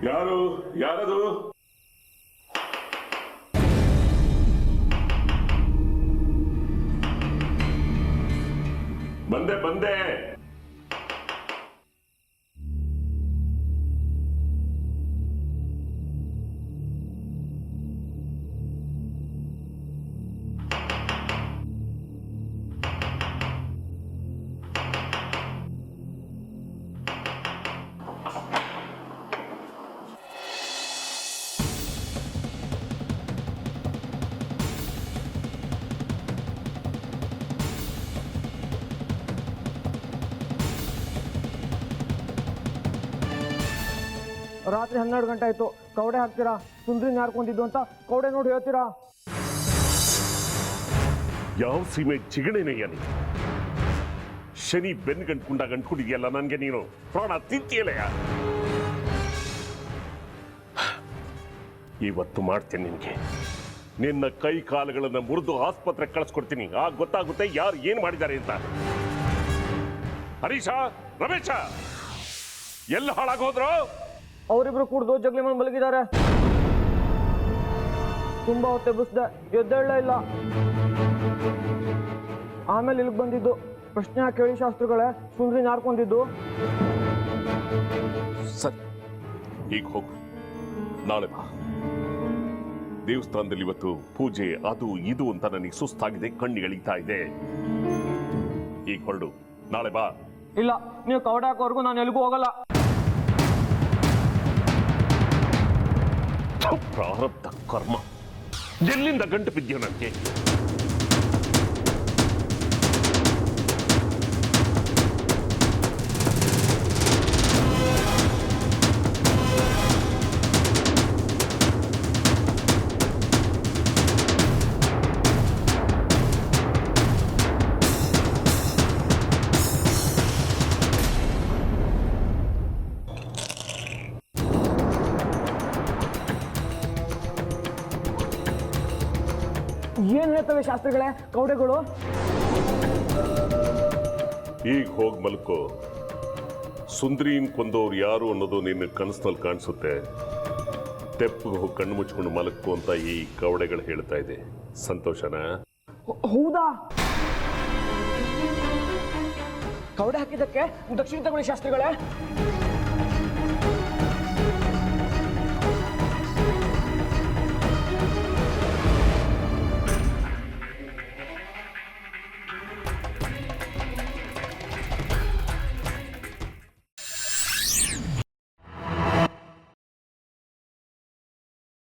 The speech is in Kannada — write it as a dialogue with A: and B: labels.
A: ಯಾರದು? ಬಂದೆ.
B: ರಾತ್ರಿ 12 ಗಂಟೆ ಆಯ್ತು. ಕವಡೆ ಹಾಕ್ತೀರಾ? ಸುಂದ್ರಿನ ಯಾರ್ಕೊಂಡಿದ್ದು ಅಂತ ಕವಡೆ ನೋಡಿ ಹೇಳ್ತೀರಾ?
A: ಯಾವ ಸೀಮೆ ಚಿಗಣೆನಯ್ಯ ನೀನು? ಶನಿ ಬೆನ್ ಗಂಟ್ಕೊಂಡಾಗ ಅಂಟ್ಕೊಂಡಿದೆಯಲ್ಲ ನನಗೆ ನೀನು ಪ್ರಾಣ ತಿಂತಿಯಲ್ಲಯ್ಯ. ಇವತ್ತು ಮಾಡ್ತೇನೆ ನಿನ್ಗೆ. ನಿನ್ನ ಕೈ ಕಾಲುಗಳನ್ನು ಮುರಿದು ಆಸ್ಪತ್ರೆಗೆ ಕಳಿಸ್ಕೊಡ್ತೀನಿ. ಆಗ ಗೊತ್ತಾಗುತ್ತೆ ಯಾರು ಏನ್ ಮಾಡಿದ್ದಾರೆ ಅಂತ. ಹರೀಶ, ರಮೇಶ ಎಲ್ಲ ಹಾಳಾಗೋದ್ರು?
B: ಅವರಿಬ್ರು ಕುಡ್ದು ಜಗ್ಲಿ ಮನ್ ಮಲಗಿದ್ದಾರೆ. ತುಂಬಾ ಹೊತ್ತೆ ಬುಸ್ದೆ, ಎದ್ದೇಳಲೇ ಇಲ್ಲ. ಆಮೇಲೆ ಇಲ್ಲಿಗೆ ಬಂದಿದ್ದು. ಪ್ರಶ್ನೆ ಕೇಳಿ ಶಾಸ್ತ್ರಿಗಳೇ, ಸುಂದ್ರಿನ ಯಾರ್ಕೊಂಡಿದ್ದು?
A: ಸರಿ, ಈಗ ಹೋಗು. ನಾಳೆ ಬಾ. ದೇವಸ್ಥಾನದಲ್ಲಿ ಇವತ್ತು ಪೂಜೆ ಅದು ಇದು ಅಂತ ನನಗೆ ಸುಸ್ತಾಗಿದೆ, ಕಣ್ಣು ಎಳಿತಾ ಇದೆ. ಈಗ ಹೊರಡು, ನಾಳೆ ಬಾ.
B: ಇಲ್ಲ, ನೀವು ಕವಡೆ ಹಾಕೋವರೆಗೂ ನಾನು ಎಲ್ಲಿಗೂ ಹೋಗಲ್ಲ.
A: ಪ್ರಾರಬ್ಧ ಕರ್ಮ, ಎಲ್ಲಿಂದ ಗಂಟು ಬಿದ್ದೀಯ ನನಗೆ?
B: ಏನ್ ಹೇಳ್ತವೆ ಶಾಸ್ತ್ರಿಗಳೇ ಕವಡೆಗಳು?
A: ಈಗ ಹೋಗಿ ಮಲ್ಕೋ. ಸುಂದ್ರೀನ್ ಕೊಂದವ್ರು ಯಾರು ಅನ್ನೋದು ನಿನ್ನ ಕನಸಿನಲ್ಲಿ ಕಾಣಿಸುತ್ತೆ. ತೆಪ್ಪಿಗೆ ಹೋಗಿ ಕಣ್ಣು ಮುಚ್ಕೊಂಡು ಮಲಕ್ಕೋ ಅಂತ ಈ ಕವಡೆಗಳು ಹೇಳ್ತಾ ಇದೆ. ಸಂತೋಷನಾ?
B: ಹೌದಾ? ಕವಡೆ ಹಾಕಿದ್ದಕ್ಕೆ ದಕ್ಷಿಣ ತಗೊಳ್ಳಿ ಶಾಸ್ತ್ರಿಗಳೇ.